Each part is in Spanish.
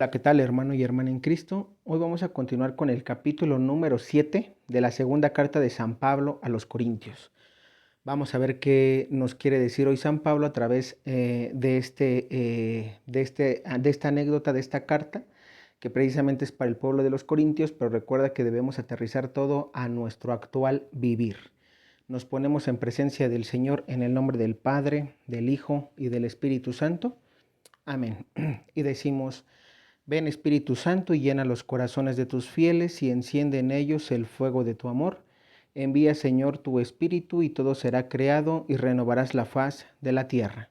Hola, ¿qué tal, hermano y hermana en Cristo? Hoy vamos a continuar con el capítulo número 7 de la segunda carta de San Pablo a los Corintios. Vamos a ver qué nos quiere decir hoy San Pablo a través de esta anécdota, de esta carta, que precisamente es para el pueblo de los Corintios, pero recuerda que debemos aterrizar todo a nuestro actual vivir. Nos ponemos en presencia del Señor en el nombre del Padre, del Hijo y del Espíritu Santo. Amén. Y decimos: ven, Espíritu Santo, y llena los corazones de tus fieles y enciende en ellos el fuego de tu amor. Envía, Señor, tu Espíritu y todo será creado y renovarás la faz de la tierra.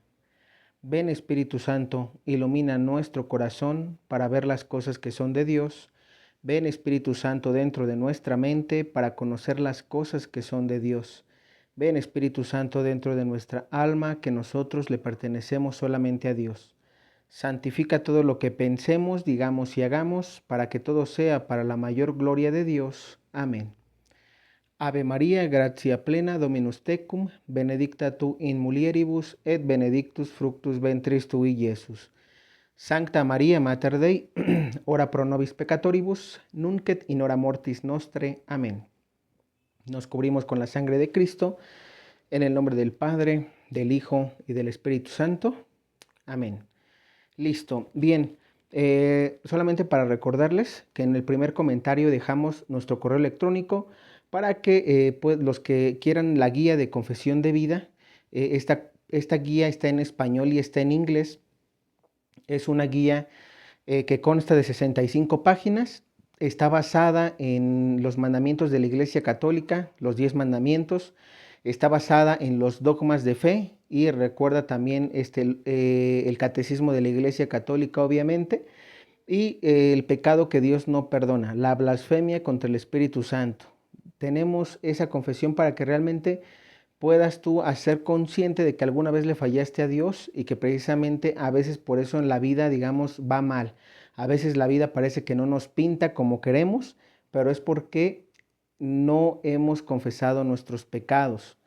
Ven, Espíritu Santo, ilumina nuestro corazón para ver las cosas que son de Dios. Ven, Espíritu Santo, dentro de nuestra mente para conocer las cosas que son de Dios. Ven, Espíritu Santo, dentro de nuestra alma, que nosotros le pertenecemos solamente a Dios. Santifica todo lo que pensemos, digamos y hagamos, para que todo sea para la mayor gloria de Dios. Amén. Ave María, gratia plena, Dominus tecum, benedicta tu in mulieribus, et benedictus fructus ventris tui, Iesus. Sancta Maria, Mater Dei, ora pro nobis peccatoribus, nunc et in hora mortis nostre. Amén. Nos cubrimos con la sangre de Cristo, en el nombre del Padre, del Hijo y del Espíritu Santo. Amén. Listo, bien. Solamente para recordarles que en el primer comentario dejamos nuestro correo electrónico para que pues, los que quieran la guía de confesión de vida, esta guía está en español y está en inglés. Es una guía que consta de 65 páginas. Está basada en los mandamientos de la Iglesia Católica, los 10 mandamientos. Está basada en los dogmas de fe y recuerda también el catecismo de la Iglesia Católica, obviamente, y el pecado que Dios no perdona, la blasfemia contra el Espíritu Santo. Tenemos esa confesión para que realmente puedas tú hacer consciente de que alguna vez le fallaste a Dios y que precisamente a veces por eso en la vida, digamos, va mal. A veces la vida parece que no nos pinta como queremos, pero es porque no hemos confesado nuestros pecados.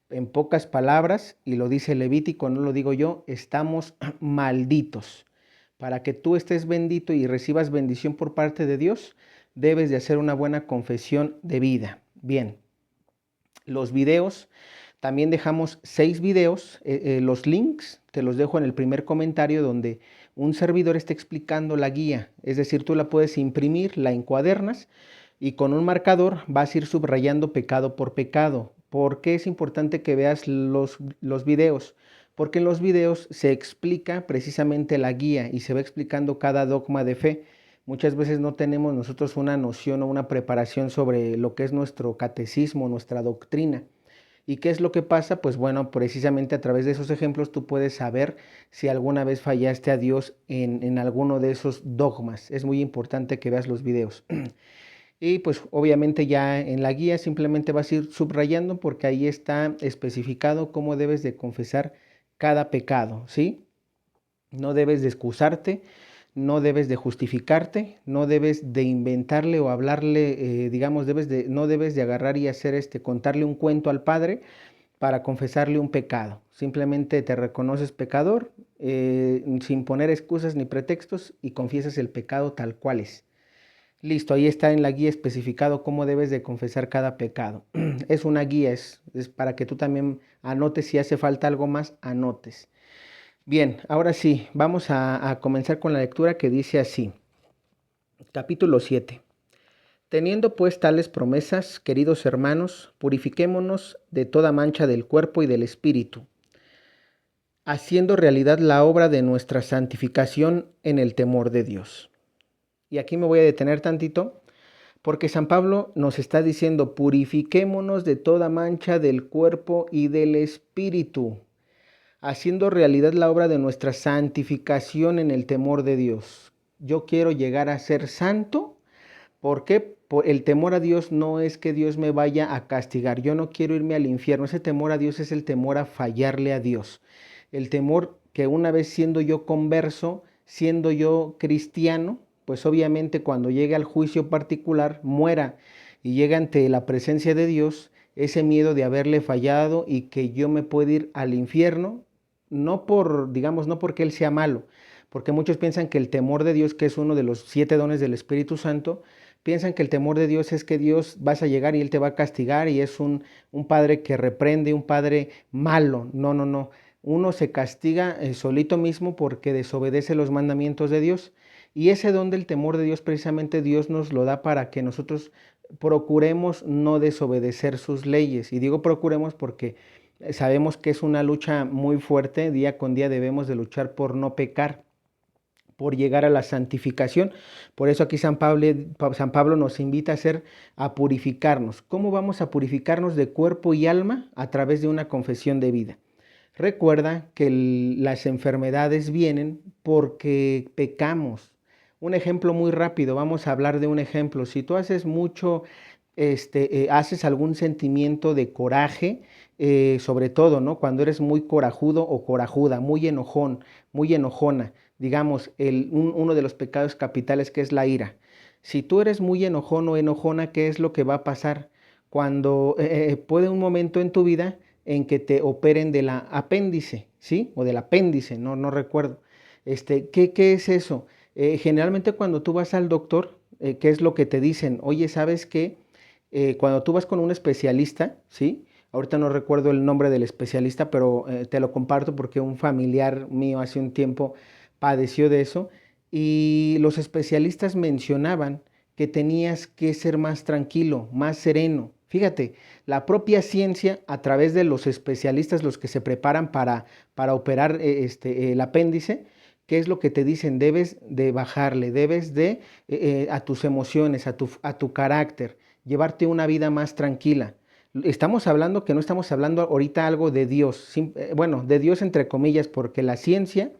En pocas palabras, y lo dice Levítico, no lo digo yo, estamos malditos. Para que tú estés bendito y recibas bendición por parte de Dios, debes de hacer una buena confesión de vida. Bien, los videos, también dejamos 6 videos, los links te los dejo en el primer comentario donde un servidor está explicando la guía, es decir, tú la puedes imprimir, la encuadernas y con un marcador vas a ir subrayando pecado por pecado. ¿Por qué es importante que veas los videos? Porque en los videos se explica precisamente la guía y se va explicando cada dogma de fe. Muchas veces no tenemos nosotros una noción o una preparación sobre lo que es nuestro catecismo, nuestra doctrina. ¿Y qué es lo que pasa? Pues bueno, precisamente a través de esos ejemplos tú puedes saber si alguna vez fallaste a Dios en alguno de esos dogmas. Es muy importante que veas los videos. Y pues obviamente ya en la guía simplemente vas a ir subrayando porque ahí está especificado cómo debes de confesar cada pecado, ¿sí? No debes de excusarte, no debes de justificarte, no debes de inventarle o hablarle, digamos, no debes de agarrar y hacer contarle un cuento al Padre para confesarle un pecado. Simplemente te reconoces pecador, sin poner excusas ni pretextos, y confiesas el pecado tal cual es. Listo, ahí está en la guía especificado cómo debes de confesar cada pecado. Es una guía, es para que tú también anotes, si hace falta algo más, anotes. Bien, ahora sí, vamos a comenzar con la lectura, que dice así. Capítulo 7. Teniendo pues tales promesas, queridos hermanos, purifiquémonos de toda mancha del cuerpo y del espíritu, haciendo realidad la obra de nuestra santificación en el temor de Dios. Y aquí me voy a detener tantito, porque San Pablo nos está diciendo: purifiquémonos de toda mancha del cuerpo y del espíritu, haciendo realidad la obra de nuestra santificación en el temor de Dios. Yo quiero llegar a ser santo. ¿Por qué? Por el temor a Dios no es que Dios me vaya a castigar. Yo no quiero irme al infierno. Ese temor a Dios es el temor a fallarle a Dios. El temor que una vez siendo yo converso, siendo yo cristiano, pues obviamente cuando llegue al juicio particular, muera y llegue ante la presencia de Dios, ese miedo de haberle fallado y que yo me pueda ir al infierno, no por, digamos, no porque Él sea malo, porque muchos piensan que el temor de Dios, que es uno de los 7 dones del Espíritu Santo, piensan que el temor de Dios es que Dios vas a llegar y Él te va a castigar y es un padre que reprende, un padre malo. No, no, no. Uno se castiga solito mismo porque desobedece los mandamientos de Dios. Y ese don del temor de Dios, precisamente Dios nos lo da para que nosotros procuremos no desobedecer sus leyes. Y digo procuremos porque sabemos que es una lucha muy fuerte, día con día debemos de luchar por no pecar, por llegar a la santificación. Por eso aquí San Pablo nos invita a purificarnos. ¿Cómo vamos a purificarnos de cuerpo y alma? A través de una confesión de vida. Recuerda que las enfermedades vienen porque pecamos. Un ejemplo muy rápido, vamos a hablar de un ejemplo. Si tú haces mucho, haces algún sentimiento de coraje, sobre todo, ¿no? Cuando eres muy corajudo o corajuda, muy enojón, muy enojona, digamos, uno de los pecados capitales que es la ira. Si tú eres muy enojón o enojona, ¿qué es lo que va a pasar? Cuando puede un momento en tu vida en que te operen de la apéndice, ¿sí? O del apéndice, no recuerdo. ¿Qué es eso? Generalmente cuando tú vas al doctor, ¿qué es lo que te dicen? Oye, ¿sabes qué? Cuando tú vas con un especialista, ¿sí? Ahorita no recuerdo el nombre del especialista, pero te lo comparto porque un familiar mío hace un tiempo padeció de eso y los especialistas mencionaban que tenías que ser más tranquilo, más sereno. Fíjate, la propia ciencia, a través de los especialistas, los que se preparan para operar el apéndice, ¿qué es lo que te dicen? Debes de bajarle, debes de a tus emociones, a tu carácter, llevarte una vida más tranquila. Estamos hablando que no estamos hablando ahorita algo de Dios, bueno, de Dios entre comillas, porque la ciencia,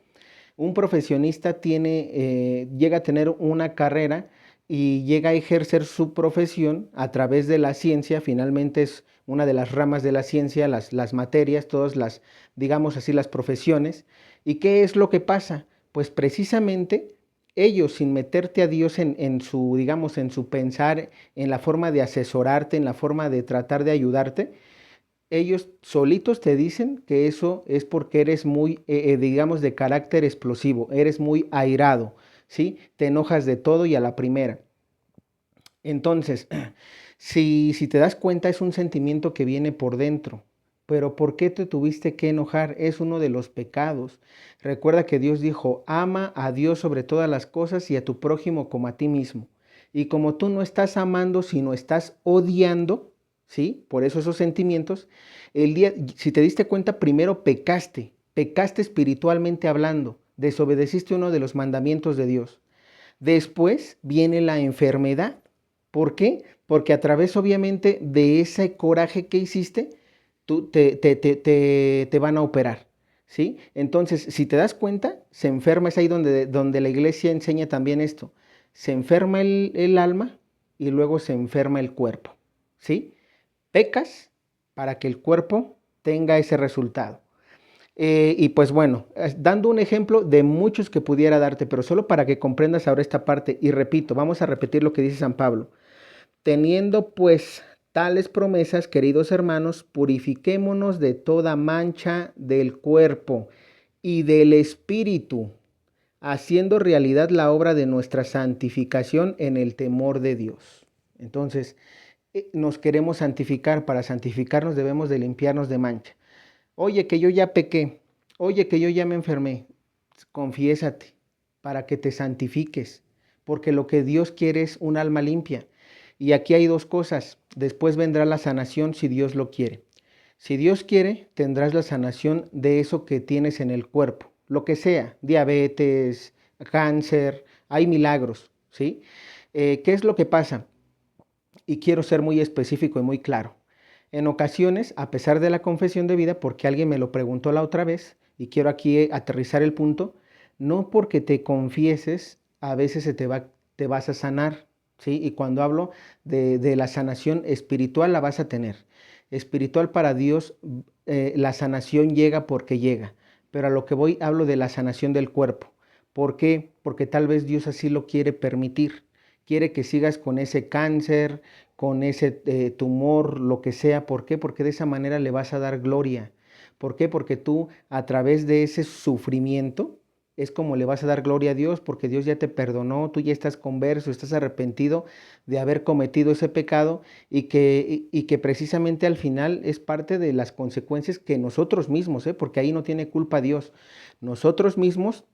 un profesionista llega a tener una carrera y llega a ejercer su profesión a través de la ciencia, finalmente es una de las ramas de la ciencia, las materias, todas digamos así, las profesiones. ¿Y qué es lo que pasa? Pues precisamente ellos, sin meterte a Dios digamos, en su pensar, en la forma de asesorarte, en la forma de tratar de ayudarte, ellos solitos te dicen que eso es porque eres muy, digamos, de carácter explosivo, eres muy airado, ¿sí? Te enojas de todo y a la primera. Entonces, si te das cuenta, es un sentimiento que viene por dentro. Pero ¿por qué te tuviste que enojar? Es uno de los pecados. Recuerda que Dios dijo, ama a Dios sobre todas las cosas y a tu prójimo como a ti mismo. Y como tú no estás amando, sino estás odiando, ¿sí? Por eso esos sentimientos, si te diste cuenta, primero pecaste espiritualmente hablando, desobedeciste uno de los mandamientos de Dios. Después viene la enfermedad. ¿Por qué? Porque a través obviamente de ese coraje que hiciste, te van a operar, ¿sí? Entonces, si te das cuenta, se enferma, es ahí donde la iglesia enseña también esto. Se enferma el alma y luego se enferma el cuerpo, ¿sí? Pecas para que el cuerpo tenga ese resultado. Y pues bueno, dando un ejemplo de muchos que pudiera darte, pero solo para que comprendas ahora esta parte, y repito, vamos a repetir lo que dice San Pablo. Teniendo pues tales promesas, queridos hermanos, purifiquémonos de toda mancha del cuerpo y del espíritu, haciendo realidad la obra de nuestra santificación en el temor de Dios. Entonces, nos queremos santificar, para santificarnos debemos de limpiarnos de mancha. Oye, que yo ya pequé, oye, que yo ya me enfermé, confiésate para que te santifiques, porque lo que Dios quiere es un alma limpia. Y aquí hay dos cosas, después vendrá la sanación si Dios lo quiere. Si Dios quiere, tendrás la sanación de eso que tienes en el cuerpo, lo que sea, diabetes, cáncer, hay milagros, ¿sí? ¿Qué es lo que pasa? Y quiero ser muy específico y muy claro. En ocasiones, a pesar de la confesión de vida, porque alguien me lo preguntó la otra vez, y quiero aquí aterrizar el punto, no porque te confieses, a veces te vas a sanar, ¿sí? Y cuando hablo de la sanación espiritual, la vas a tener. Espiritual para Dios, la sanación llega porque llega, pero a lo que voy hablo de la sanación del cuerpo. ¿Por qué? Porque tal vez Dios así lo quiere permitir. Quiere que sigas con ese cáncer, con ese tumor, lo que sea. ¿Por qué? Porque de esa manera le vas a dar gloria. ¿Por qué? Porque tú a través de ese sufrimiento, es como le vas a dar gloria a Dios porque Dios ya te perdonó, tú ya estás converso, estás arrepentido de haber cometido ese pecado y que precisamente al final es parte de las consecuencias que nosotros mismos, porque ahí no tiene culpa Dios, nosotros mismos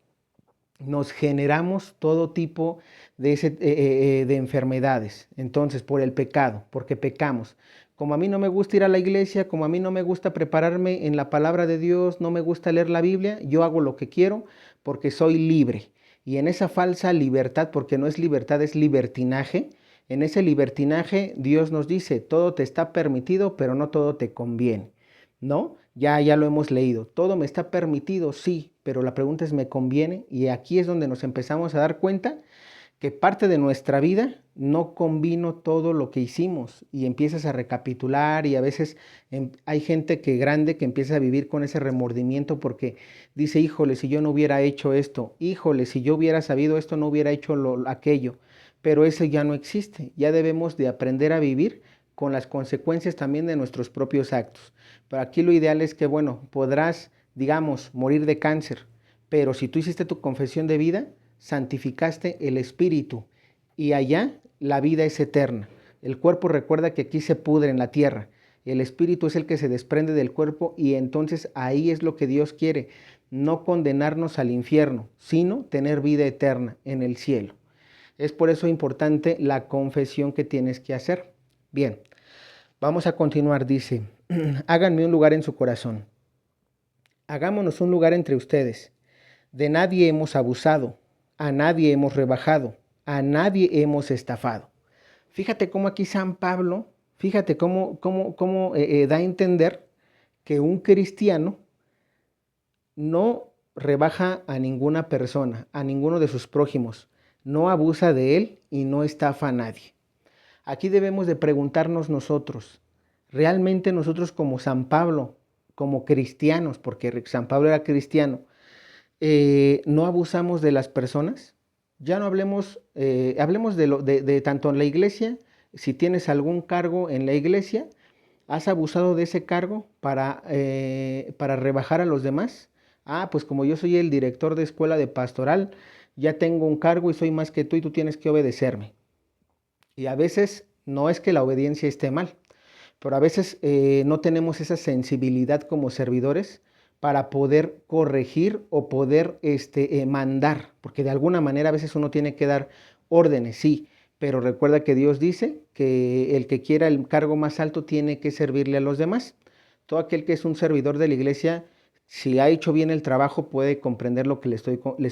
nos generamos todo tipo de enfermedades. Entonces, por el pecado, porque pecamos. Como a mí no me gusta ir a la iglesia, como a mí no me gusta prepararme en la palabra de Dios, no me gusta leer la Biblia, yo hago lo que quiero porque soy libre. Y en esa falsa libertad, porque no es libertad, es libertinaje, en ese libertinaje Dios nos dice, todo te está permitido, pero no todo te conviene. ¿No? Ya lo hemos leído. Todo me está permitido, sí, pero la pregunta es, ¿me conviene? Y aquí es donde nos empezamos a dar cuenta que parte de nuestra vida no combino todo lo que hicimos y empiezas a recapitular y a veces hay gente que grande que empieza a vivir con ese remordimiento porque dice, híjole, si yo no hubiera hecho esto, híjole, si yo hubiera sabido esto, no hubiera hecho aquello, pero eso ya no existe, ya debemos de aprender a vivir con las consecuencias también de nuestros propios actos. Pero aquí lo ideal es que, bueno, podrás, digamos, morir de cáncer, pero si tú hiciste tu confesión de vida, santificaste el espíritu y allá la vida es eterna. El cuerpo recuerda que aquí se pudre en la tierra. El espíritu es el que se desprende del cuerpo y entonces ahí es lo que Dios quiere, no condenarnos al infierno, sino tener vida eterna en el cielo. Es por eso importante la confesión que tienes que hacer. Bien, vamos a continuar. Dice, háganme un lugar en su corazón. Hagámonos un lugar entre ustedes. De nadie hemos abusado, a nadie hemos rebajado, a nadie hemos estafado. Fíjate cómo aquí San Pablo, fíjate cómo da a entender que un cristiano no rebaja a ninguna persona, a ninguno de sus prójimos, no abusa de él y no estafa a nadie. Aquí debemos de preguntarnos nosotros, ¿realmente nosotros como San Pablo, como cristianos, porque San Pablo era cristiano, no abusamos de las personas? Ya no hablemos, hablemos de tanto en la iglesia, si tienes algún cargo en la iglesia, ¿has abusado de ese cargo para rebajar a los demás? Ah, pues como yo soy el director de escuela de pastoral, ya tengo un cargo y soy más que tú y tú tienes que obedecerme. Y a veces no es que la obediencia esté mal, pero a veces no tenemos esa sensibilidad como servidores para poder corregir o poder mandar, porque de alguna manera a veces uno tiene que dar órdenes, sí, pero recuerda que Dios dice que el que quiera el cargo más alto tiene que servirle a los demás. Todo aquel que es un servidor de la iglesia, si ha hecho bien el trabajo, puede comprender lo que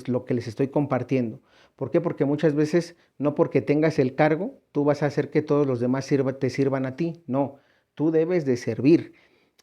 lo que les estoy compartiendo. ¿Por qué? Porque muchas veces no porque tengas el cargo, tú vas a hacer que todos los demás te sirvan a ti. No, tú debes de servir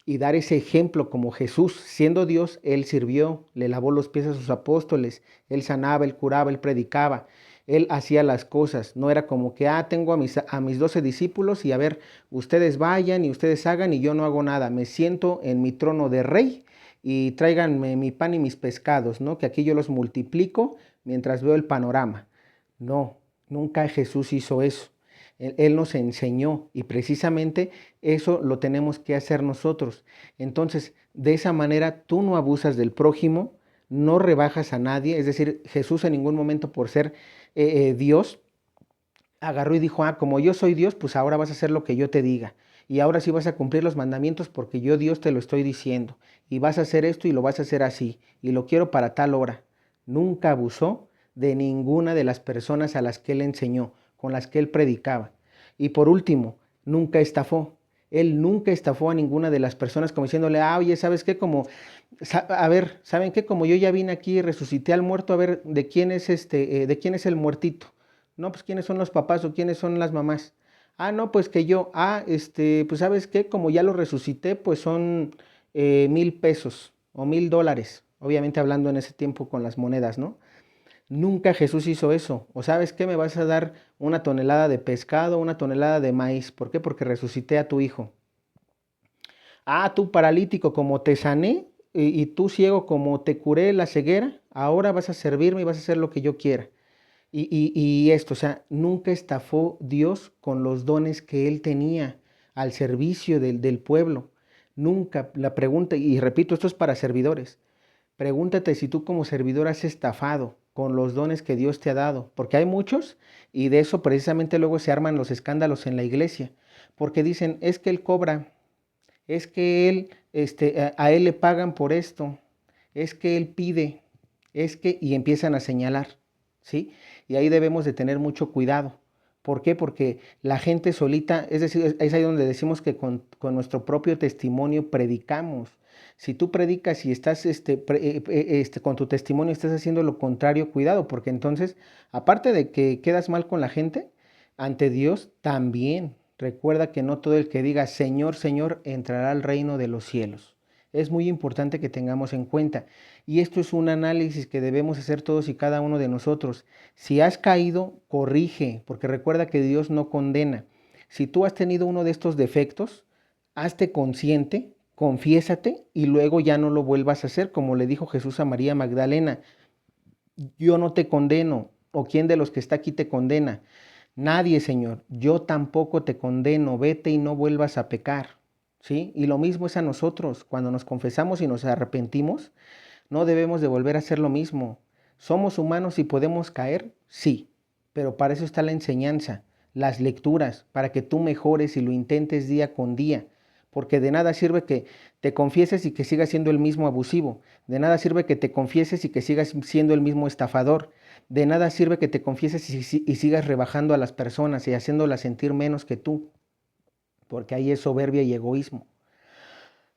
y dar ese ejemplo como Jesús, siendo Dios, Él sirvió, le lavó los pies a sus apóstoles, Él sanaba, Él curaba, Él predicaba, Él hacía las cosas. No era como que, tengo a mis 12 discípulos y a ver, ustedes vayan y ustedes hagan y yo no hago nada. Me siento en mi trono de rey y tráiganme mi pan y mis pescados, ¿no? Que aquí yo los multiplico mientras veo el panorama. No, nunca Jesús hizo eso. Él nos enseñó y precisamente eso lo tenemos que hacer nosotros. Entonces, de esa manera tú no abusas del prójimo, no rebajas a nadie. Es decir, Jesús en ningún momento por ser Dios agarró y dijo, como yo soy Dios, pues ahora vas a hacer lo que yo te diga. Y ahora sí vas a cumplir los mandamientos porque yo Dios te lo estoy diciendo. Y vas a hacer esto y lo vas a hacer así. Y lo quiero para tal hora. Nunca abusó de ninguna de las personas a las que él enseñó, con las que él predicaba. Y por último, nunca estafó. Él nunca estafó a ninguna de las personas como diciéndole, oye, ¿sabes qué? A ver, ¿saben qué? Como yo ya vine aquí y resucité al muerto, a ver, ¿de quién es de quién es el muertito? No, pues ¿quiénes son los papás o quiénes son las mamás? No, pues que yo, pues ¿sabes qué? Como ya lo resucité, pues son 1,000 pesos o $1,000, obviamente hablando en ese tiempo con las monedas, ¿no? Nunca Jesús hizo eso. O ¿sabes qué? Me vas a dar una tonelada de pescado, una tonelada de maíz. ¿Por qué? Porque resucité a tu hijo. Tú paralítico, como te sané, y tú ciego, como te curé la ceguera, ahora vas a servirme y vas a hacer lo que yo quiera. Y esto, o sea, nunca estafó Dios con los dones que él tenía al servicio del pueblo. Nunca, la pregunta, y repito, esto es para servidores. Pregúntate si tú como servidor has estafado con los dones que Dios te ha dado, porque hay muchos y de eso precisamente luego se arman los escándalos en la iglesia, porque dicen, es que él cobra, es que él, a él le pagan por esto, es que él pide, es que, y empiezan a señalar, ¿sí? Y ahí debemos de tener mucho cuidado. ¿Por qué? Porque la gente solita, es decir, es ahí donde decimos que con nuestro propio testimonio predicamos. Si tú predicas y estás con tu testimonio estás haciendo lo contrario, cuidado, porque entonces, aparte de que quedas mal con la gente, ante Dios también. Recuerda que no todo el que diga Señor, Señor entrará al reino de los cielos. Es muy importante que tengamos en cuenta. Y esto es un análisis que debemos hacer todos y cada uno de nosotros. Si has caído, corrige, porque recuerda que Dios no condena. Si tú has tenido uno de estos defectos, hazte consciente, confiésate y luego ya no lo vuelvas a hacer, como le dijo Jesús a María Magdalena. Yo no te condeno, o quién de los que está aquí te condena. Nadie, Señor, yo tampoco te condeno, vete y no vuelvas a pecar. ¿Sí? Y lo mismo es a nosotros, cuando nos confesamos y nos arrepentimos, no debemos de volver a hacer lo mismo. ¿Somos humanos y podemos caer? Sí, pero para eso está la enseñanza, las lecturas, para que tú mejores y lo intentes día con día. Porque de nada sirve que te confieses y que sigas siendo el mismo abusivo. De nada sirve que te confieses y que sigas siendo el mismo estafador. De nada sirve que te confieses y sigas rebajando a las personas y haciéndolas sentir menos que tú. Porque ahí es soberbia y egoísmo.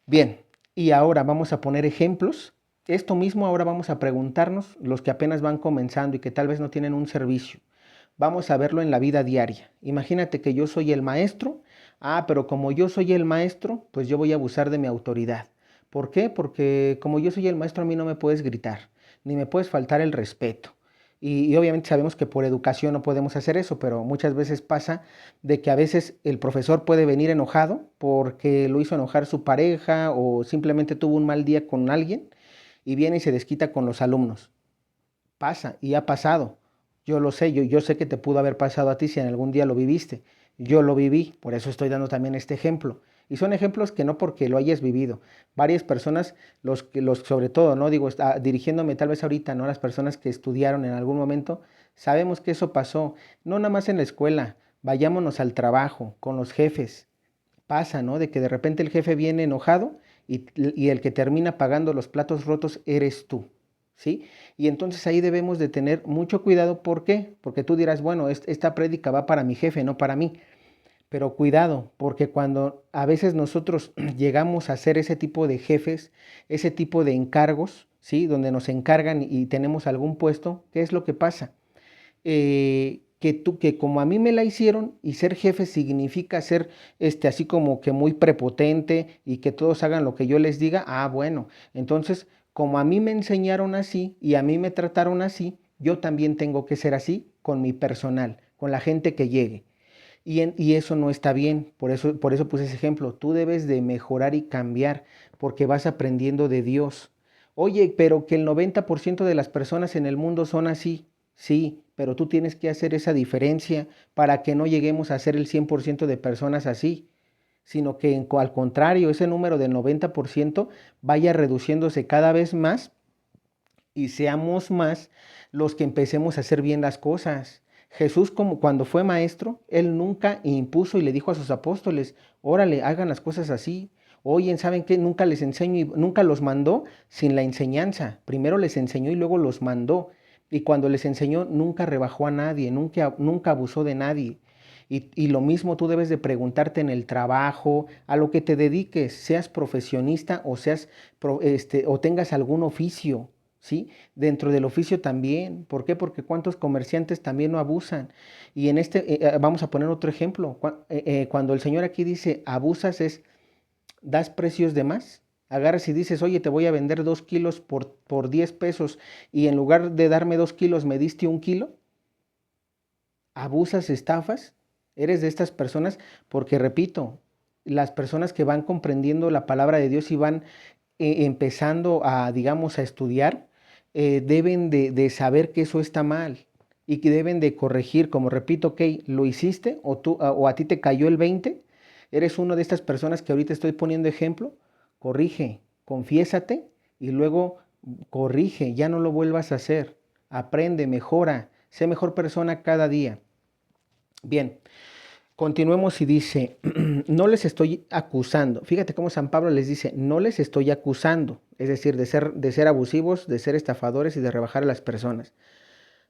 Bien, y ahora vamos a poner ejemplos. Esto mismo ahora vamos a preguntarnos, los que apenas van comenzando y que tal vez no tienen un servicio. Vamos a verlo en la vida diaria. Imagínate que yo soy el maestro. Pero como yo soy el maestro, pues yo voy a abusar de mi autoridad. ¿Por qué? Porque como yo soy el maestro, a mí no me puedes gritar, ni me puedes faltar el respeto. Y obviamente sabemos que por educación no podemos hacer eso, pero muchas veces pasa de que a veces el profesor puede venir enojado porque lo hizo enojar su pareja o simplemente tuvo un mal día con alguien y viene y se desquita con los alumnos. Pasa y ha pasado. Yo lo sé, yo sé que te pudo haber pasado a ti si en algún día lo viviste. Yo lo viví, por eso estoy dando también este ejemplo. Y son ejemplos que no porque lo hayas vivido. Varias personas, sobre todo, no digo, dirigiéndome tal vez ahorita, ¿no? Las personas que estudiaron en algún momento, sabemos que eso pasó. No nada más en la escuela, vayámonos al trabajo, con los jefes. Pasa, ¿no? De que de repente el jefe viene enojado y el que termina pagando los platos rotos eres tú. ¿Sí? Y entonces ahí debemos de tener mucho cuidado. ¿Por qué? Porque tú dirás, bueno, esta prédica va para mi jefe, no para mí. Pero cuidado, porque cuando a veces nosotros llegamos a ser ese tipo de jefes, ese tipo de encargos, ¿sí? Donde nos encargan y tenemos algún puesto, ¿qué es lo que pasa? Que como a mí me la hicieron y ser jefe significa ser así como que muy prepotente y que todos hagan lo que yo les diga, bueno, entonces como a mí me enseñaron así y a mí me trataron así, yo también tengo que ser así con mi personal, con la gente que llegue. Y eso no está bien, por eso puse ese ejemplo. Tú debes de mejorar y cambiar porque vas aprendiendo de Dios. Oye, pero que el 90% de las personas en el mundo son así. Sí, pero tú tienes que hacer esa diferencia para que no lleguemos a ser el 100% de personas así, sino que al contrario, ese número del 90% vaya reduciéndose cada vez más y seamos más los que empecemos a hacer bien las cosas. Jesús, como cuando fue maestro, él nunca impuso y le dijo a sus apóstoles, órale, hagan las cosas así. Oye, ¿saben qué? Nunca les enseño y nunca los mandó sin la enseñanza. Primero les enseñó y luego los mandó. Y cuando les enseñó, nunca rebajó a nadie, nunca abusó de nadie. Y lo mismo tú debes de preguntarte en el trabajo, a lo que te dediques, seas profesionista o o tengas algún oficio. ¿Sí? Dentro del oficio también. ¿Por qué? Porque cuántos comerciantes también no abusan. Y vamos a poner otro ejemplo. Cuando el Señor aquí dice abusas das precios de más. Agarras y dices, oye, te voy a vender 2 kilos por 10 pesos y en lugar de darme 2 kilos me diste 1 kilo. Abusas, estafas. Eres de estas personas porque, repito, las personas que van comprendiendo la palabra de Dios y van empezando digamos, a estudiar, deben de saber que eso está mal y que deben de corregir, como repito, ok, lo hiciste o a ti te cayó el 20, eres una de estas personas que ahorita estoy poniendo ejemplo, corrige, confiésate y luego corrige, ya no lo vuelvas a hacer, aprende, mejora, sé mejor persona cada día. Bien, continuemos y dice, no les estoy acusando. Fíjate cómo San Pablo les dice, no les estoy acusando, es decir, de ser abusivos, de ser estafadores y de rebajar a las personas.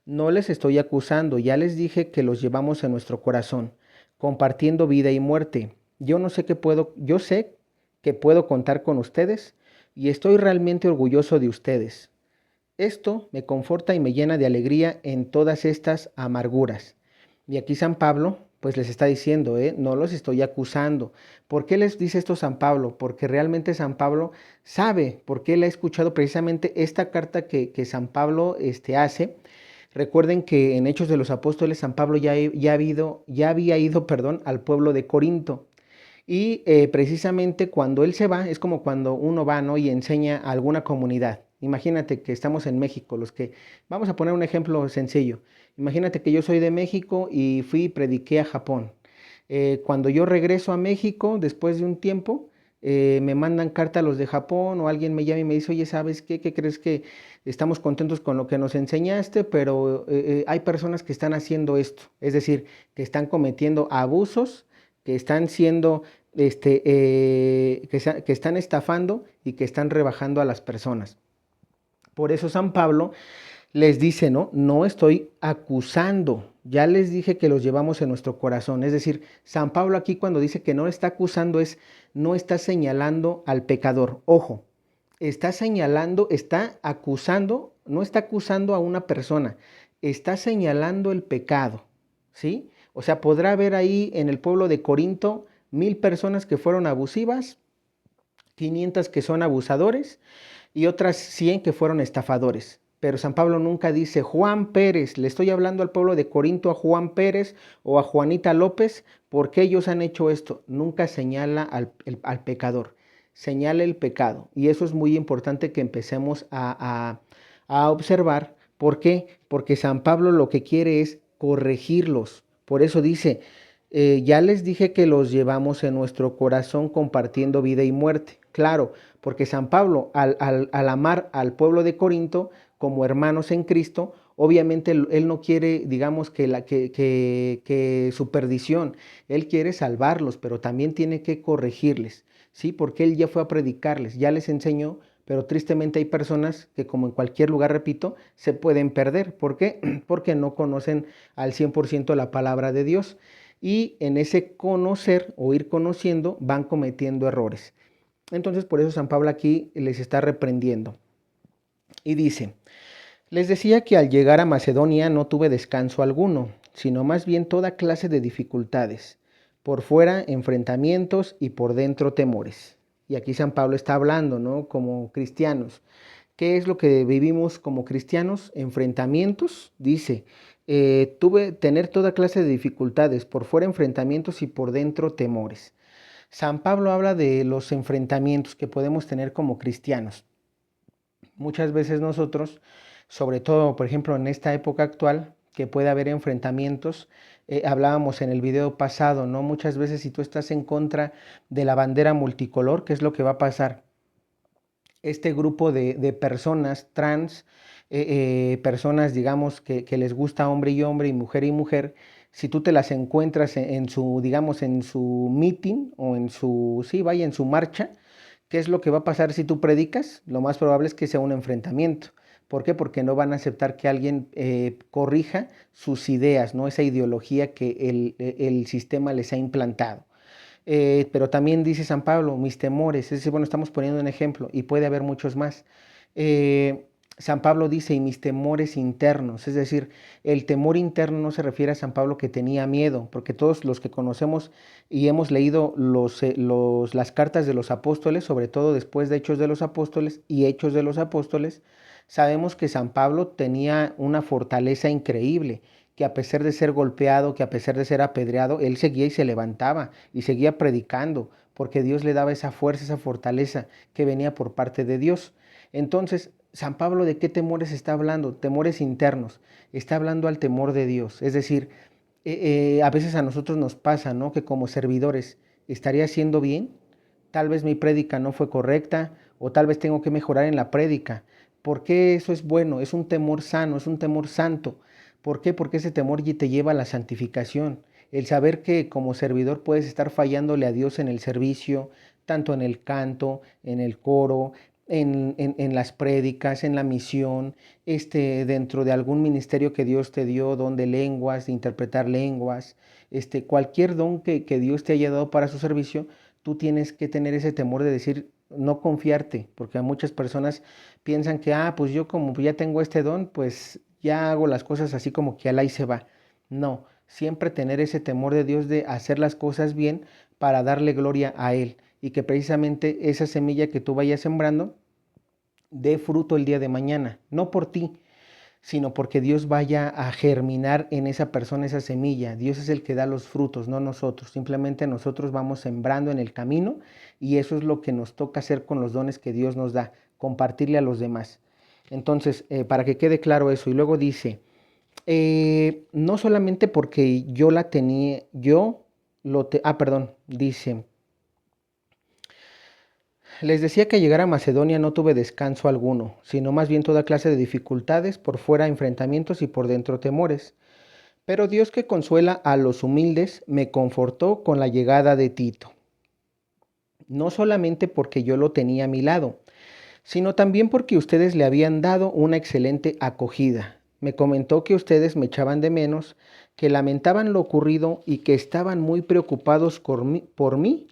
No les estoy acusando, ya les dije que los llevamos en nuestro corazón, compartiendo vida y muerte. Yo sé que puedo contar con ustedes y estoy realmente orgulloso de ustedes. Esto me conforta y me llena de alegría en todas estas amarguras. Y aquí San Pablo, pues les está diciendo, no los estoy acusando. ¿Por qué les dice esto San Pablo? Porque realmente San Pablo sabe, porque él ha escuchado precisamente esta carta que San Pablo hace. Recuerden que en Hechos de los Apóstoles San Pablo ya había ido, perdón, al pueblo de Corinto. Y precisamente cuando él se va, es como cuando uno va, ¿no? Y enseña a alguna comunidad. Imagínate que estamos en México, vamos a poner un ejemplo sencillo. Imagínate que yo soy de México y fui y prediqué a Japón. Cuando yo regreso a México, después de un tiempo, me mandan carta a los de Japón o alguien me llama y me dice, oye, ¿sabes qué? ¿Qué crees que estamos contentos con lo que nos enseñaste? Pero hay personas que están haciendo esto, es decir, que están cometiendo abusos, que están siendo que están estafando y que están rebajando a las personas. Por eso San Pablo les dice, no, no estoy acusando, ya les dije que los llevamos en nuestro corazón. Es decir, San Pablo aquí cuando dice que no está acusando no está señalando al pecador. Ojo, está señalando, está acusando, no está acusando a una persona, está señalando el pecado, ¿sí? O sea, podrá haber ahí en el pueblo de Corinto 1000 personas que fueron abusivas, 500 que son abusadores y otras 100 que fueron estafadores. Pero San Pablo nunca dice Juan Pérez, le estoy hablando al pueblo de Corinto, a Juan Pérez o a Juanita López, porque ellos han hecho esto. Nunca señala al pecador, señala el pecado. Y eso es muy importante que empecemos a observar. ¿Por qué? Porque San Pablo lo que quiere es corregirlos. Por eso dice, ya les dije que los llevamos en nuestro corazón compartiendo vida y muerte. Claro, porque San Pablo, al amar al pueblo de Corinto como hermanos en Cristo, obviamente él no quiere, digamos, que su perdición, él quiere salvarlos, pero también tiene que corregirles, ¿sí? Porque él ya fue a predicarles, ya les enseñó, pero tristemente hay personas que, como en cualquier lugar, repito, se pueden perder. ¿Por qué? Porque no conocen al 100% la palabra de Dios y en ese conocer o ir conociendo van cometiendo errores. Entonces por eso San Pablo aquí les está reprendiendo. Y dice, les decía que al llegar a Macedonia no tuve descanso alguno, sino más bien toda clase de dificultades. Por fuera enfrentamientos y por dentro temores. Y aquí San Pablo está hablando, ¿no? Como cristianos. ¿Qué es lo que vivimos como cristianos? Enfrentamientos, dice. Tuve tener toda clase de dificultades, por fuera enfrentamientos y por dentro temores. San Pablo habla de los enfrentamientos que podemos tener como cristianos. Muchas veces nosotros, sobre todo, por ejemplo, en esta época actual, que puede haber enfrentamientos, hablábamos en el video pasado, ¿no? Muchas veces si tú estás en contra de la bandera multicolor, ¿qué es lo que va a pasar? Este grupo de personas trans, personas, digamos, que les gusta hombre y mujer y mujer, si tú te las encuentras en su, digamos, en su meeting o en su, sí, vaya, en su marcha, ¿qué es lo que va a pasar si tú predicas? Lo más probable es que sea un enfrentamiento. ¿Por qué? Porque no van a aceptar que alguien corrija sus ideas, ¿no? Esa ideología que el sistema les ha implantado. Pero también dice San Pablo, mis temores, es decir, bueno, estamos poniendo un ejemplo y puede haber muchos más. Eh, San Pablo dice, y mis temores internos, es decir, el temor interno no se refiere a San Pablo que tenía miedo, porque todos los que conocemos y hemos leído las cartas de los apóstoles, sobre todo después de Hechos de los Apóstoles y Hechos de los Apóstoles, sabemos que San Pablo tenía una fortaleza increíble, que a pesar de ser golpeado, que a pesar de ser apedreado, él seguía y se levantaba y seguía predicando, porque Dios le daba esa fuerza, esa fortaleza que venía por parte de Dios. Entonces, San Pablo, ¿de qué temores está hablando? Temores internos. Está hablando al temor de Dios. Es decir, a veces a nosotros nos pasa, ¿no? Que como servidores, ¿estaría haciendo bien? Tal vez mi prédica no fue correcta o tal vez tengo que mejorar en la prédica. ¿Por qué eso es bueno? Es un temor sano, es un temor santo. ¿Por qué? Porque ese temor te lleva a la santificación. El saber que como servidor puedes estar fallándole a Dios en el servicio, tanto en el canto, en el coro, en las prédicas, en la misión, dentro de algún ministerio que Dios te dio, don de lenguas, de interpretar lenguas, cualquier don que Dios te haya dado para su servicio, tú tienes que tener ese temor de decir, no confiarte, porque a muchas personas piensan que, pues yo como ya tengo este don, pues ya hago las cosas así como que al ahí se va. No, siempre tener ese temor de Dios de hacer las cosas bien para darle gloria a Él y que precisamente esa semilla que tú vayas sembrando dé fruto el día de mañana, no por ti, sino porque Dios vaya a germinar en esa persona esa semilla. Dios es el que da los frutos, no nosotros. Simplemente nosotros vamos sembrando en el camino y eso es lo que nos toca hacer con los dones que Dios nos da, compartirle a los demás. Entonces, para que quede claro eso, y luego dice, no solamente porque yo la tenía, dice, les decía que al llegar a Macedonia no tuve descanso alguno, sino más bien toda clase de dificultades, por fuera enfrentamientos y por dentro temores. Pero Dios que consuela a los humildes me confortó con la llegada de Tito. No solamente porque yo lo tenía a mi lado, sino también porque ustedes le habían dado una excelente acogida. Me comentó que ustedes me echaban de menos, que lamentaban lo ocurrido y que estaban muy preocupados por mí,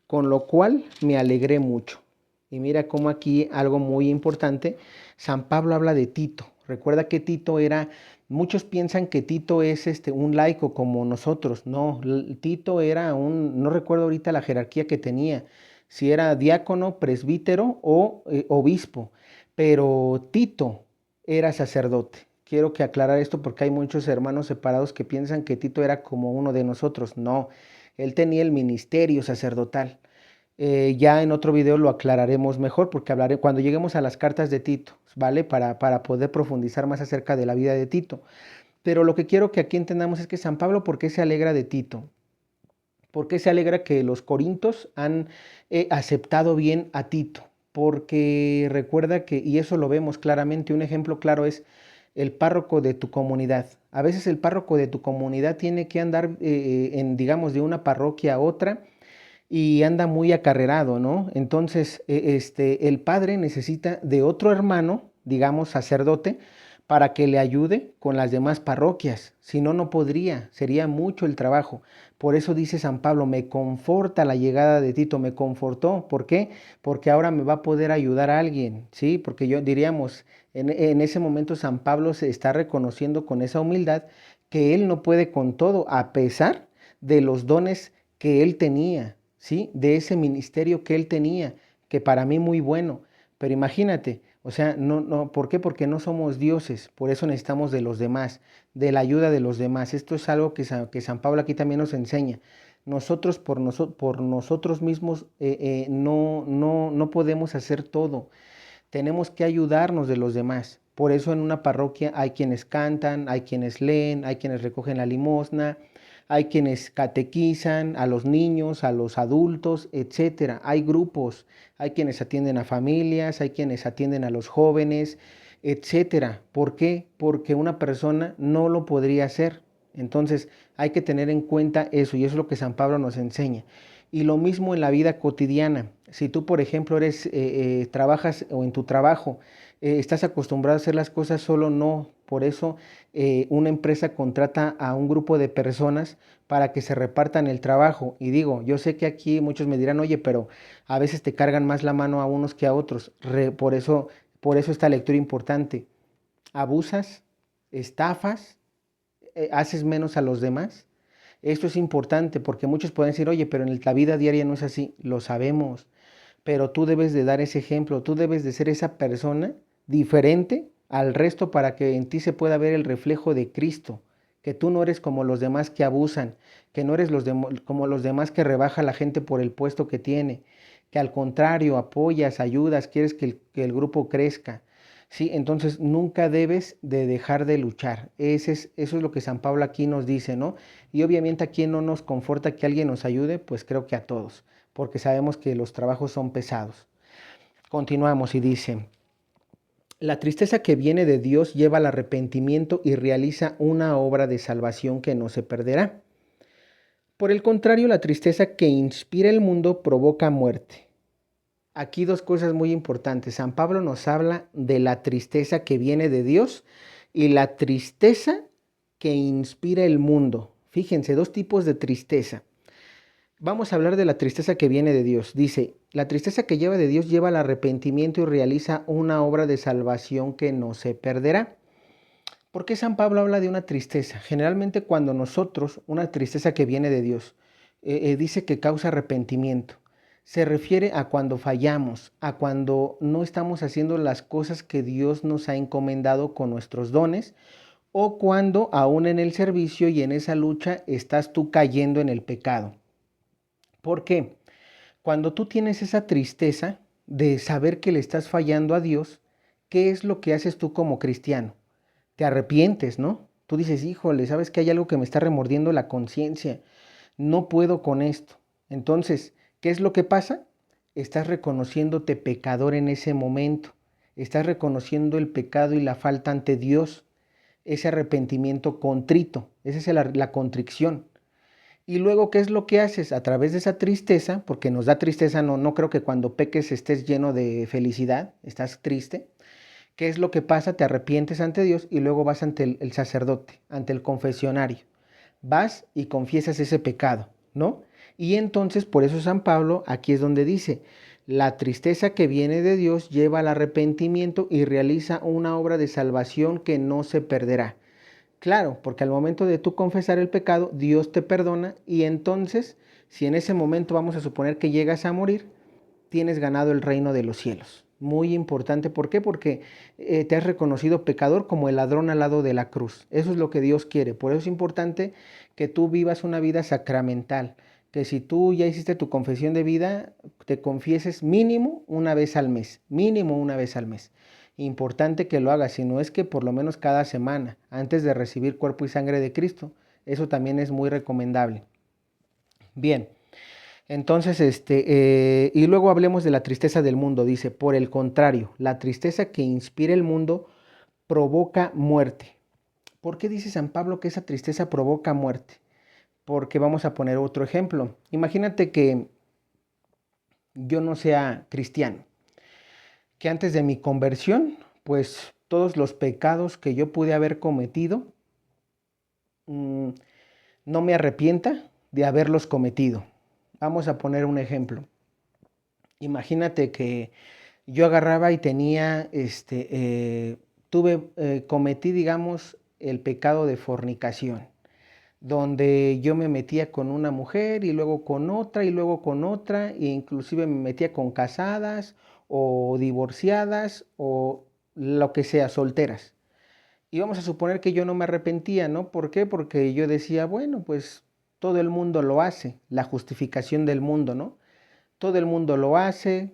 con lo cual me alegré mucho. Y mira cómo aquí algo muy importante, San Pablo habla de Tito. Recuerda que Tito era, muchos piensan que Tito es un laico como nosotros. No, Tito era no recuerdo ahorita la jerarquía que tenía, si era diácono, presbítero o obispo, pero Tito era sacerdote. Quiero que aclarar esto porque hay muchos hermanos separados que piensan que Tito era como uno de nosotros. No, él tenía el ministerio sacerdotal. Ya en otro video lo aclararemos mejor porque hablaré cuando lleguemos a las cartas de Tito, ¿vale? Para poder profundizar más acerca de la vida de Tito. Pero lo que quiero que aquí entendamos es que San Pablo, ¿por qué se alegra de Tito? ¿Por qué se alegra que los corintios han aceptado bien a Tito? Porque recuerda que, y eso lo vemos claramente, un ejemplo claro es el párroco de tu comunidad. A veces el párroco de tu comunidad tiene que andar digamos, de una parroquia a otra y anda muy acarrerado, ¿no? Entonces, el padre necesita de otro hermano, digamos, sacerdote, para que le ayude con las demás parroquias. Si no, no podría, sería mucho el trabajo. Por eso dice San Pablo, me conforta la llegada de Tito, me confortó. ¿Por qué? Porque ahora me va a poder ayudar a alguien, ¿sí? Porque yo diríamos, en ese momento San Pablo se está reconociendo con esa humildad que él no puede con todo, a pesar de los dones que él tenía, ¿sí? De ese ministerio que él tenía, que para mí muy bueno. Pero imagínate, o sea, ¿por qué? Porque no somos dioses, por eso necesitamos de los demás, de la ayuda de los demás. Esto es algo que San Pablo aquí también nos enseña. Nosotros por nosotros mismos no podemos hacer todo. Tenemos que ayudarnos de los demás. Por eso en una parroquia hay quienes cantan, hay quienes leen, hay quienes recogen la limosna, hay quienes catequizan a los niños, a los adultos, etcétera. Hay grupos, hay quienes atienden a familias, hay quienes atienden a los jóvenes, etcétera. ¿Por qué? Porque una persona no lo podría hacer. Entonces hay que tener en cuenta eso y eso es lo que San Pablo nos enseña. Y lo mismo en la vida cotidiana. Si tú, por ejemplo, trabajas o en tu trabajo estás acostumbrado a hacer las cosas solo, no. Por eso una empresa contrata a un grupo de personas para que se repartan el trabajo. Y digo, yo sé que aquí muchos me dirán, oye, pero a veces te cargan más la mano a unos que a otros. Por eso esta lectura importante. Abusas, estafas, haces menos a los demás. Esto es importante porque muchos pueden decir, oye, pero en la vida diaria no es así. Lo sabemos, pero tú debes de dar ese ejemplo, tú debes de ser esa persona diferente al resto para que en ti se pueda ver el reflejo de Cristo, que tú no eres como los demás que abusan, que no eres como los demás que rebaja a la gente por el puesto que tiene, que al contrario apoyas, ayudas, quieres que el grupo crezca. Sí, entonces nunca debes de dejar de luchar. Eso es lo que San Pablo aquí nos dice, ¿no? Y obviamente a quien no nos conforta que alguien nos ayude, pues creo que a todos, porque sabemos que los trabajos son pesados. Continuamos y dice, La tristeza que viene de Dios lleva al arrepentimiento y realiza una obra de salvación que no se perderá. Por el contrario, la tristeza que inspira el mundo provoca muerte. Aquí dos cosas muy importantes. San Pablo nos habla de la tristeza que viene de Dios y la tristeza que inspira el mundo. Fíjense, dos tipos de tristeza. Vamos a hablar de la tristeza que viene de Dios. Dice, la tristeza que lleva de Dios lleva al arrepentimiento y realiza una obra de salvación que no se perderá. ¿Por qué San Pablo habla de una tristeza? Generalmente cuando nosotros, una tristeza que viene de Dios, dice que causa arrepentimiento, se refiere a cuando fallamos, a cuando no estamos haciendo las cosas que Dios nos ha encomendado con nuestros dones, o cuando aún en el servicio y en esa lucha estás tú cayendo en el pecado. ¿Por qué? Cuando tú tienes esa tristeza de saber que le estás fallando a Dios, ¿qué es lo que haces tú como cristiano? Te arrepientes, ¿no? Tú dices, híjole, ¿sabes que hay algo que me está remordiendo la conciencia? No puedo con esto. Entonces, ¿qué es lo que pasa? Estás reconociéndote pecador en ese momento. Estás reconociendo el pecado y la falta ante Dios. Ese arrepentimiento contrito, esa es la contrición. Y luego, ¿qué es lo que haces? A través de esa tristeza, porque nos da tristeza, no creo que cuando peques estés lleno de felicidad, estás triste. ¿Qué es lo que pasa? Te arrepientes ante Dios y luego vas ante el sacerdote, ante el confesionario. Vas y confiesas ese pecado, ¿no? Y entonces, por eso San Pablo, aquí es donde dice, la tristeza que viene de Dios lleva al arrepentimiento y realiza una obra de salvación que no se perderá. Claro, porque al momento de tú confesar el pecado, Dios te perdona y entonces, si en ese momento vamos a suponer que llegas a morir, tienes ganado el reino de los cielos. Muy importante, ¿por qué? Porque te has reconocido pecador como el ladrón al lado de la cruz. Eso es lo que Dios quiere. Por eso es importante que tú vivas una vida sacramental, que si tú ya hiciste tu confesión de vida, te confieses mínimo una vez al mes, mínimo una vez al mes. Importante que lo hagas, si no es que por lo menos cada semana, antes de recibir cuerpo y sangre de Cristo. Eso también es muy recomendable. Bien. Entonces, y luego hablemos de la tristeza del mundo. Dice, por el contrario, la tristeza que inspira el mundo provoca muerte. ¿Por qué dice San Pablo que esa tristeza provoca muerte? Porque vamos a poner otro ejemplo. Imagínate que yo no sea cristiano, que antes de mi conversión, pues todos los pecados que yo pude haber cometido, no me arrepienta de haberlos cometido. Vamos a poner un ejemplo. Imagínate que yo agarraba y tenía, cometí, digamos, el pecado de fornicación, donde yo me metía con una mujer y luego con otra y luego con otra, e inclusive me metía con casadas o divorciadas o lo que sea, solteras. Y vamos a suponer que yo no me arrepentía, ¿no? ¿Por qué? Porque yo decía, bueno, pues todo el mundo lo hace, la justificación del mundo, ¿no? Todo el mundo lo hace,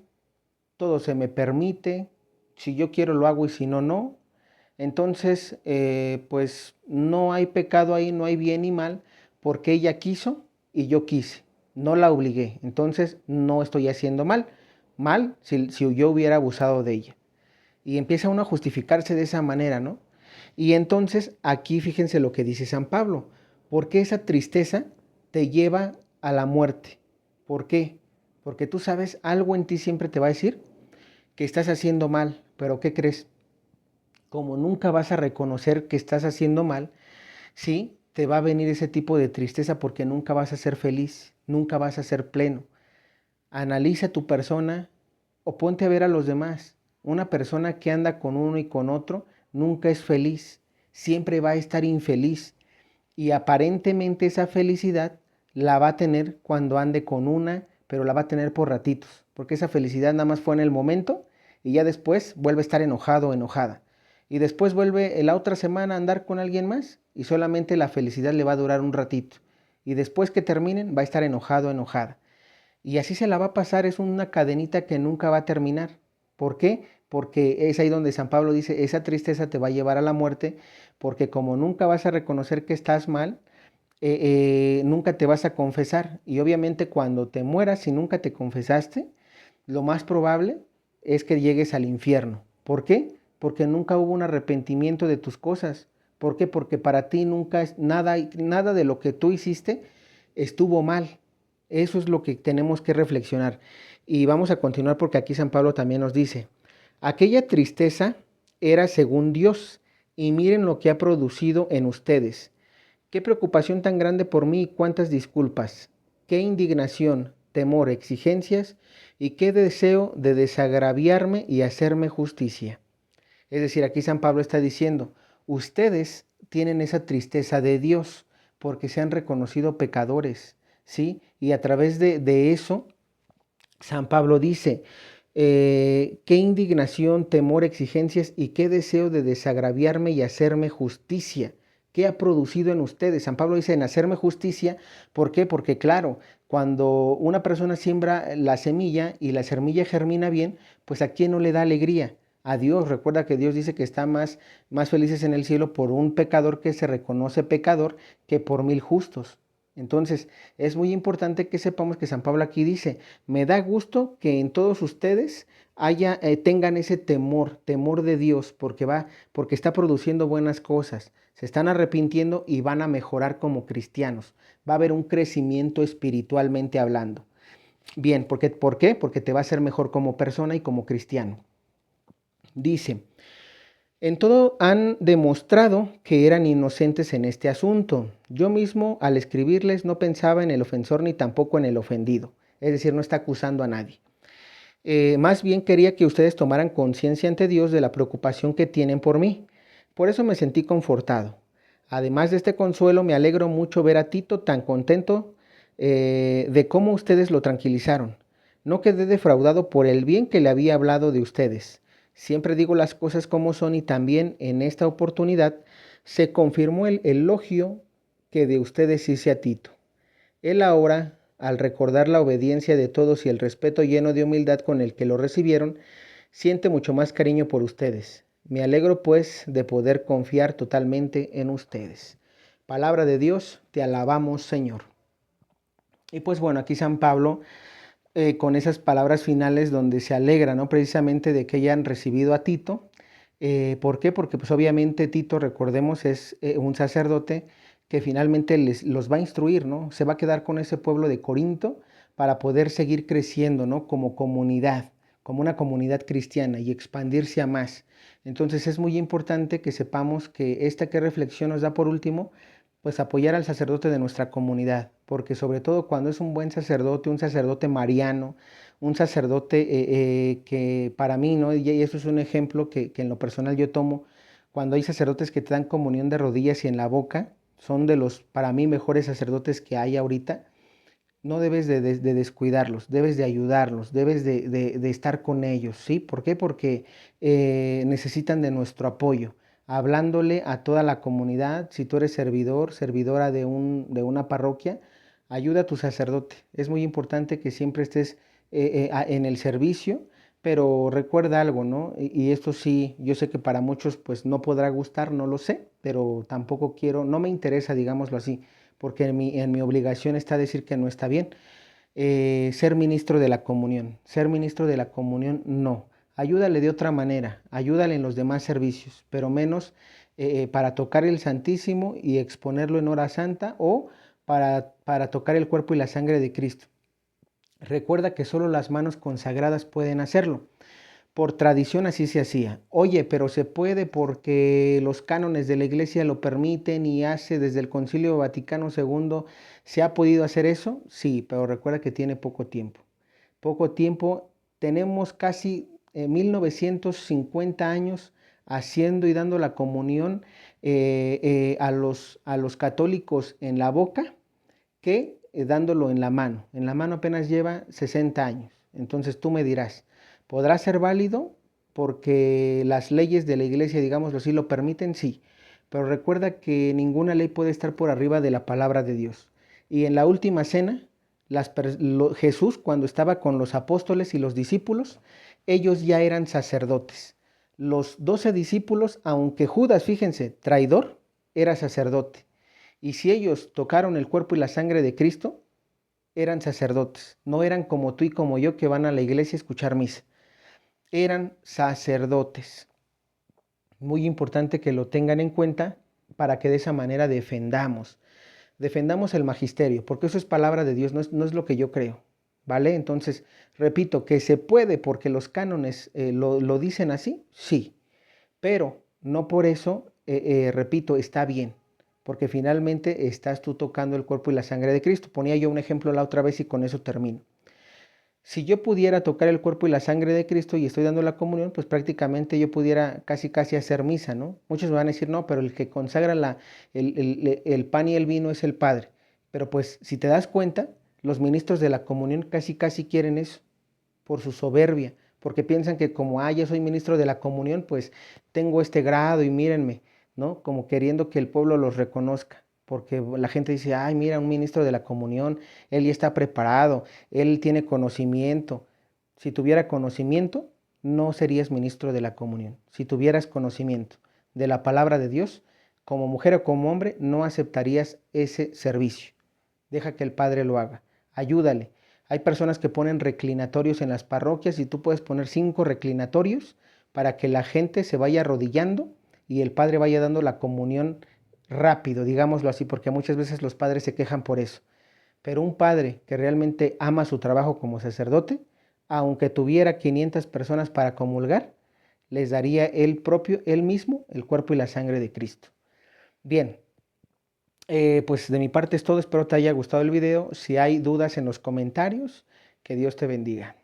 todo se me permite, si yo quiero lo hago y si no, no. Entonces, pues no hay pecado ahí, no hay bien ni mal, porque ella quiso y yo quise, no la obligué. Entonces, no estoy haciendo mal si yo hubiera abusado de ella. Y empieza uno a justificarse de esa manera, ¿no? Y entonces, aquí fíjense lo que dice San Pablo, porque esa tristeza te lleva a la muerte. ¿Por qué? Porque tú sabes, algo en ti siempre te va a decir que estás haciendo mal, pero ¿qué crees? Como nunca vas a reconocer que estás haciendo mal, sí, te va a venir ese tipo de tristeza porque nunca vas a ser feliz, nunca vas a ser pleno. Analiza tu persona o ponte a ver a los demás. Una persona que anda con uno y con otro nunca es feliz, siempre va a estar infeliz y aparentemente esa felicidad la va a tener cuando ande con una, pero la va a tener por ratitos, porque esa felicidad nada más fue en el momento y ya después vuelve a estar enojado o enojada. Y después vuelve la otra semana a andar con alguien más y solamente la felicidad le va a durar un ratito. Y después que terminen va a estar enojado o enojada. Y así se la va a pasar, es una cadenita que nunca va a terminar. ¿Por qué? Porque es ahí donde San Pablo dice, esa tristeza te va a llevar a la muerte, porque como nunca vas a reconocer que estás mal, nunca te vas a confesar. Y obviamente cuando te mueras, si nunca te confesaste, lo más probable es que llegues al infierno. ¿Por qué? porque nunca hubo un arrepentimiento de tus cosas. ¿Por qué? Porque para ti nunca es nada, nada de lo que tú hiciste estuvo mal. Eso es lo que tenemos que reflexionar. Y vamos a continuar porque aquí San Pablo también nos dice, aquella tristeza era según Dios, y miren lo que ha producido en ustedes. Qué preocupación tan grande por mí y cuántas disculpas. Qué indignación, temor, exigencias y qué deseo de desagraviarme y hacerme justicia. Es decir, aquí San Pablo está diciendo, ustedes tienen esa tristeza de Dios porque se han reconocido pecadores, ¿sí? Y a través de eso, San Pablo dice, qué indignación, temor, exigencias y qué deseo de desagraviarme y hacerme justicia. ¿Qué ha producido en ustedes? San Pablo dice en hacerme justicia. ¿Por qué? Porque claro, cuando una persona siembra la semilla y la semilla germina bien, pues ¿a quién no le da alegría? A Dios. Recuerda que Dios dice que está más felices en el cielo por un pecador que se reconoce pecador que por 1000 justos. Entonces, es muy importante que sepamos que San Pablo aquí dice, me da gusto que en todos ustedes tengan ese temor de Dios, porque está produciendo buenas cosas, se están arrepintiendo y van a mejorar como cristianos. Va a haber un crecimiento espiritualmente hablando. Bien, ¿por qué? Porque te va a hacer mejor como persona y como cristiano. Dice, en todo han demostrado que eran inocentes en este asunto. Yo mismo, al escribirles, no pensaba en el ofensor ni tampoco en el ofendido. Es decir, no está acusando a nadie. Más bien quería que ustedes tomaran conciencia ante Dios de la preocupación que tienen por mí. Por eso me sentí confortado. Además de este consuelo, me alegro mucho ver a Tito tan contento de cómo ustedes lo tranquilizaron. No quedé defraudado por el bien que le había hablado de ustedes. Siempre digo las cosas como son y también en esta oportunidad se confirmó el elogio que de ustedes hice a Tito. Él ahora, al recordar la obediencia de todos y el respeto lleno de humildad con el que lo recibieron, siente mucho más cariño por ustedes. Me alegro pues de poder confiar totalmente en ustedes. Palabra de Dios, te alabamos, Señor. Y pues bueno, aquí San Pablo con esas palabras finales donde se alegra, ¿no? Precisamente de que hayan recibido a Tito. ¿Por qué? Porque pues obviamente Tito, recordemos, es un sacerdote que finalmente los va a instruir, ¿no? Se va a quedar con ese pueblo de Corinto para poder seguir creciendo, ¿no? Como comunidad, como una comunidad cristiana y expandirse a más. Entonces es muy importante que sepamos que esta que reflexión nos da por último, pues apoyar al sacerdote de nuestra comunidad, porque sobre todo cuando es un buen sacerdote, un sacerdote mariano, un sacerdote que para mí, ¿no? Y eso es un ejemplo que en lo personal yo tomo, cuando hay sacerdotes que te dan comunión de rodillas y en la boca, son de los, para mí, mejores sacerdotes que hay ahorita, no debes de descuidarlos, debes de ayudarlos, debes de estar con ellos, ¿sí? ¿Por qué? Porque necesitan de nuestro apoyo, hablándole a toda la comunidad. Si tú eres servidor, servidora de una parroquia, ayuda a tu sacerdote. Es muy importante que siempre estés en el servicio, pero recuerda algo, ¿no? Y esto sí, yo sé que para muchos pues no podrá gustar, no lo sé, pero tampoco quiero, no me interesa, digámoslo así, porque en mi obligación está decir que no está bien. Ser ministro de la comunión. Ser ministro de la comunión, no. Ayúdale de otra manera, ayúdale en los demás servicios, pero menos para tocar el Santísimo y exponerlo en hora santa o para tocar el cuerpo y la sangre de Cristo. Recuerda que solo las manos consagradas pueden hacerlo. Por tradición así se hacía. Oye, pero se puede porque los cánones de la iglesia lo permiten y hace desde el Concilio Vaticano II. ¿Se ha podido hacer eso? Sí, pero recuerda que tiene poco tiempo. Poco tiempo. Tenemos casi 1950 años haciendo y dando la comunión a los católicos en la boca que dándolo en la mano. En la mano apenas lleva 60 años. Entonces tú me dirás, ¿podrá ser válido? Porque las leyes de la iglesia, digámoslo así, lo permiten, sí. Pero recuerda que ninguna ley puede estar por arriba de la palabra de Dios. Y en la última cena, Jesús, cuando estaba con los apóstoles y los discípulos, ellos ya eran sacerdotes. Los 12 discípulos, aunque Judas, fíjense, traidor, era sacerdote. Y si ellos tocaron el cuerpo y la sangre de Cristo, eran sacerdotes. No eran como tú y como yo que van a la iglesia a escuchar misa. Eran sacerdotes. Muy importante que lo tengan en cuenta para que de esa manera defendamos el magisterio, porque eso es palabra de Dios, no es lo que yo creo, ¿vale? Entonces, repito, que se puede porque los cánones lo dicen así, sí, pero no por eso, repito, está bien, porque finalmente estás tú tocando el cuerpo y la sangre de Cristo. Ponía yo un ejemplo la otra vez y con eso termino. Si yo pudiera tocar el cuerpo y la sangre de Cristo y estoy dando la comunión, pues prácticamente yo pudiera casi hacer misa, ¿no? Muchos me van a decir, no, pero el que consagra el pan y el vino es el Padre. Pero pues si te das cuenta, los ministros de la comunión casi quieren eso, por su soberbia, porque piensan que como, yo soy ministro de la comunión, pues tengo este grado y mírenme, ¿no? Como queriendo que el pueblo los reconozca, porque la gente dice, ay, mira, un ministro de la comunión, él ya está preparado, él tiene conocimiento. Si tuviera conocimiento, no serías ministro de la comunión. Si tuvieras conocimiento de la palabra de Dios, como mujer o como hombre, no aceptarías ese servicio. Deja que el Padre lo haga. Ayúdale. Hay personas que ponen reclinatorios en las parroquias y tú puedes poner 5 reclinatorios para que la gente se vaya arrodillando y el Padre vaya dando la comunión rápido, digámoslo así, porque muchas veces los padres se quejan por eso. Pero un padre que realmente ama su trabajo como sacerdote, aunque tuviera 500 personas para comulgar, les daría él mismo, el cuerpo y la sangre de Cristo. Bien, pues de mi parte es todo, espero te haya gustado el video. Si hay dudas en los comentarios, que Dios te bendiga.